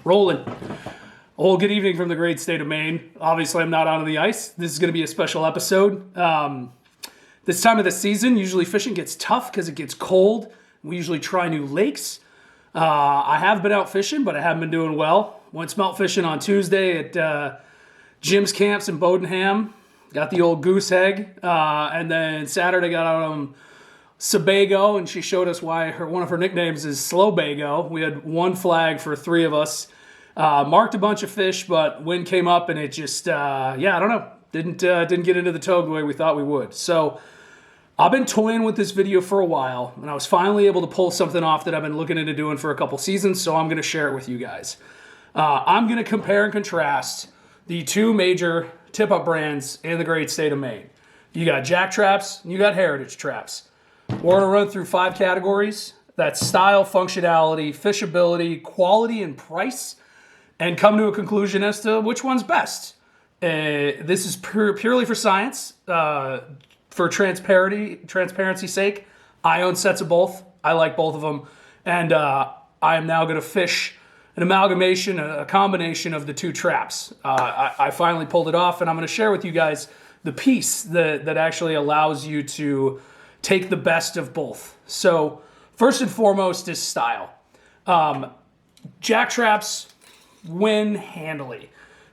Rolling. Well, good evening from the great state of Maine. Obviously, I'm not on the ice. This is going to be a special episode. This time of the season, usually fishing gets tough because it gets cold. We usually try new lakes. I have been out fishing, but I haven't been doing well. Went smelt fishing on Tuesday at Jim's Camps in Bodenham. Got the old goose egg. And then Saturday got out on Sebago, and she showed us why one of her nicknames is Slow Bago. We had one flag for three of us. Marked a bunch of fish, but wind came up and it just, I don't know. Didn't get into the togue the way we thought we would. So I've been toying with this video for a while, and I was finally able to pull something off that I've been looking into doing for a couple seasons, so I'm going to share it with you guys. I'm going to compare and contrast the two major tip-up brands in the great state of Maine. You got Jack Traps, and you got Heritage Traps. We're going to run through 5 categories. That's style, functionality, fishability, quality, and price, and come to a conclusion as to which one's best. This is purely for science, for transparency's sake. I own sets of both. I like both of them. And I am now going to fish an amalgamation, a combination of the two traps. I finally pulled it off, and I'm going to share with you guys the piece that actually allows you to take the best of both. So first and foremost is style. Jack Traps win handily.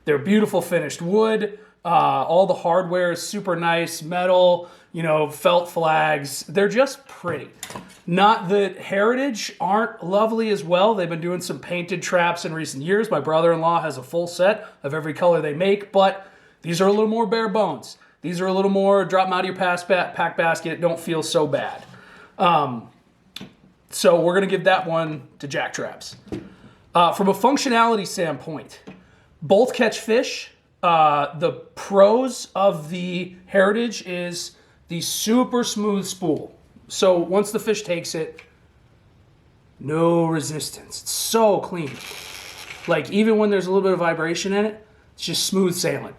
They're beautiful finished wood. All the hardware is super nice, metal, felt flags. They're just pretty. Not that Heritage aren't lovely as well. They've been doing some painted traps in recent years. My brother-in-law has a full set of every color they make, but these are a little more bare bones. These are a little more drop them out of your pack basket. Don't feel so bad. So we're going to give that one to Jack Traps. From a functionality standpoint, both catch fish. The pros of the Heritage is the super smooth spool. So once the fish takes it, no resistance. It's so clean. Like even when there's a little bit of vibration in it, it's just smooth sailing.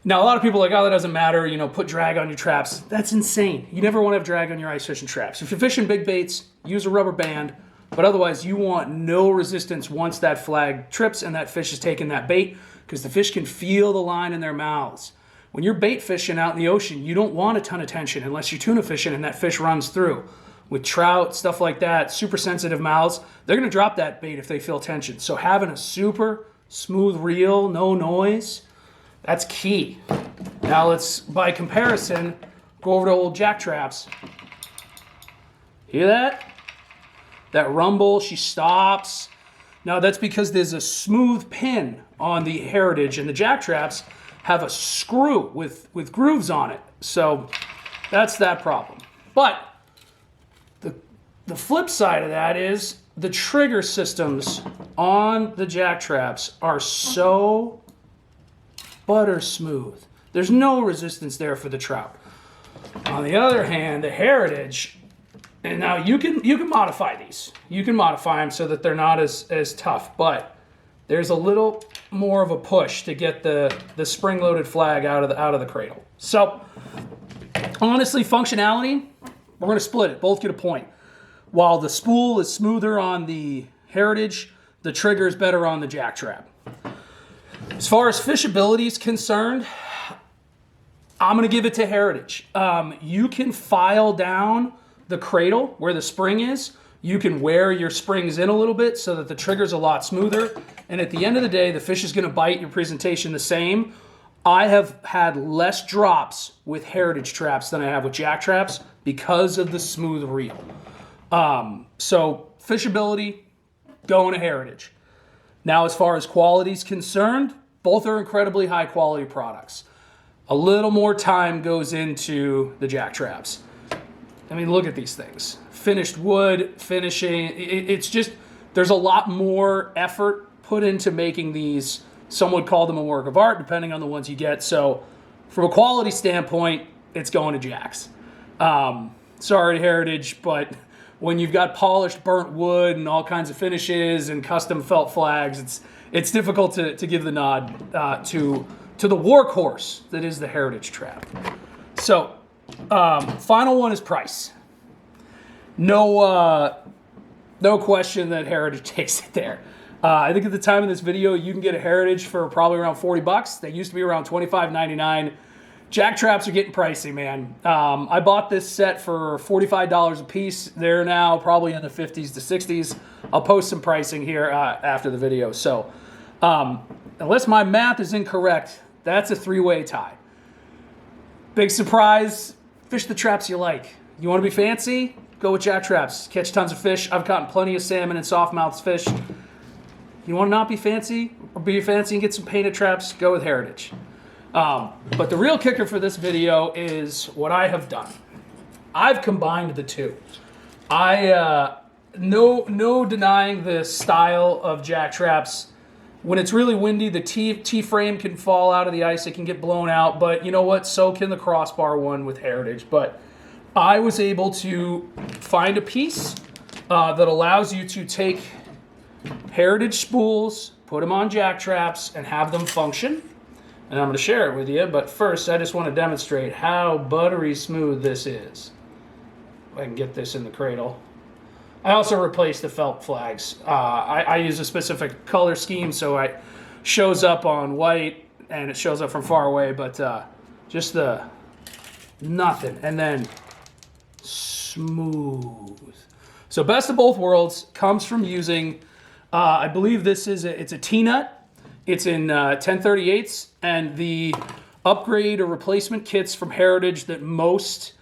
Now a lot of people are like, oh, that doesn't matter. Put drag on your traps. That's insane. You never want to have drag on your ice fishing traps. If you're fishing big baits, use a rubber band. But otherwise, you want no resistance once that flag trips and that fish is taking that bait, because the fish can feel the line in their mouths. When you're bait fishing out in the ocean, you don't want a ton of tension unless you're tuna fishing and that fish runs through. With trout, stuff like that, super sensitive mouths, they're going to drop that bait if they feel tension. So having a super smooth reel, no noise, that's key. Now let's, by comparison, go over to old Jack Traps. Hear that? That rumble, she stops. Now that's because there's a smooth pin on the Heritage, and the Jack Traps have a screw with grooves on it. So that's that problem. But the flip side of that is the trigger systems on the Jack Traps are so butter smooth. There's no resistance there for the trout. On the other hand, the Heritage, and now you can modify these. You can modify them so that they're not as tough, but there's a little more of a push to get the spring-loaded flag out of the cradle. So honestly, functionality, we're going to split it. Both get a point. While the spool is smoother on the Heritage, the trigger is better on the Jack Trap. As far as fishability is concerned, I'm going to give it to Heritage. You can file down the cradle where the spring is. You can wear your springs in a little bit so that the trigger's a lot smoother. And at the end of the day, the fish is going to bite your presentation the same. I have had less drops with Heritage traps than I have with Jack Traps because of the smooth reel. So fishability, going to Heritage. Now, as far as quality is concerned, both are incredibly high quality products. A little more time goes into the Jack Traps. I mean, look at these things. Finished wood, finishing. It's just, there's a lot more effort put into making these. Some would call them a work of art, depending on the ones you get. So from a quality standpoint, it's going to Jack's. Sorry, Heritage, but when you've got polished burnt wood and all kinds of finishes and custom felt flags, it's difficult to give the nod to the workhorse that is the Heritage trap. So final one is price. No question that Heritage takes it there. I think at the time of this video, you can get a Heritage for probably around 40 bucks. They used to be around $25.99. Jack traps are getting pricey, man. I bought this set for $45 a piece. They're now probably in the 50s to 60s. I'll post some pricing here after the video. So unless my math is incorrect, that's a three-way tie. Big surprise, fish the traps you like. You want to be fancy? Go with Jack traps. Catch tons of fish. I've caught plenty of salmon and softmouth fish. You want to not be fancy or be fancy and get some painted traps? Go with Heritage. But the real kicker for this video is what I have done. I've combined the two. No denying the style of Jack traps. When it's really windy, the T-frame can fall out of the ice. It can get blown out. But you know what? So can the crossbar one with Heritage. But I was able to find a piece that allows you to take Heritage spools, put them on Jack traps, and have them function. And I'm going to share it with you. But first, I just want to demonstrate how buttery smooth this is. If I can get this in the cradle. I also replaced the felt flags. I use a specific color scheme, so it shows up on white and it shows up from far away, but just the nothing. And then smooth. So best of both worlds comes from using, I believe this is it's a T-nut. It's in 10/38, and the upgrade or replacement kits from Heritage that most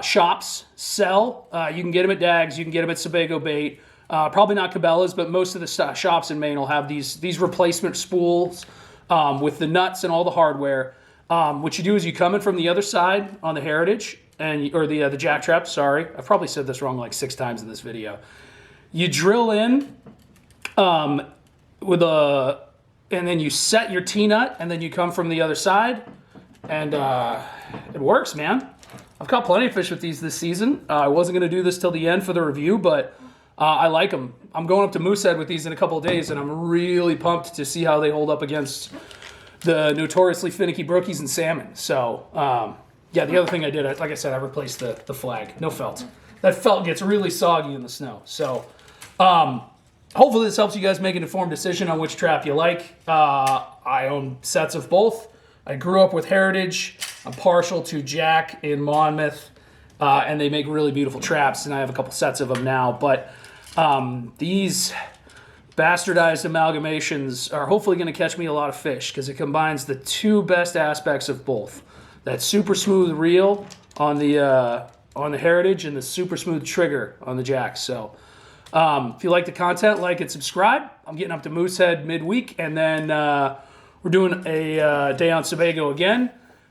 shops sell. You can get them at Dags, you can get them at Sebago Bait. Probably not Cabela's, but most of the shops in Maine will have these replacement spools with the nuts and all the hardware. What you do is you come in from the other side on the Heritage, or the Jack trap, sorry. I've probably said this wrong like 6 times in this video. You drill in and then you set your T-nut, and then you come from the other side, and it works, man. I've caught plenty of fish with these this season. I wasn't going to do this till the end for the review, but I like them. I'm going up to Moosehead with these in a couple of days, and I'm really pumped to see how they hold up against the notoriously finicky brookies and salmon. So, yeah, the other thing I did, like I said, I replaced the flag. No felt. That felt gets really soggy in the snow. So, hopefully this helps you guys make an informed decision on which trap you like. I own sets of both. I grew up with Heritage. I'm partial to Jack in Monmouth, and they make really beautiful traps, and I have a couple sets of them now. But these bastardized amalgamations are hopefully going to catch me a lot of fish because it combines the two best aspects of both. That super smooth reel on the Heritage and the super smooth trigger on the Jack. So if you like the content, like and subscribe. I'm getting up to Moosehead midweek, and then we're doing a day on Sebago again.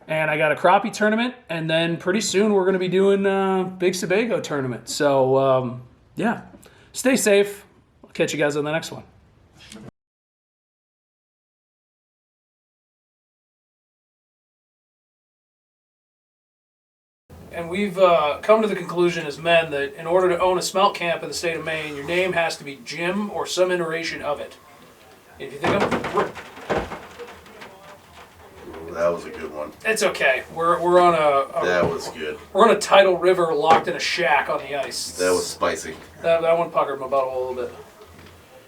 And I got a crappie tournament, and then pretty soon we're going to be doing a big Sebago tournament. So, yeah, stay safe. I'll catch you guys on the next one. And we've come to the conclusion as men that in order to own a smelt camp in the state of Maine, your name has to be Jim or some iteration of it. If you think I'm... That was a good one. It's okay. We're on that was good. We're on a tidal river locked in a shack on the ice. That was spicy. That one puckered my butt a little bit.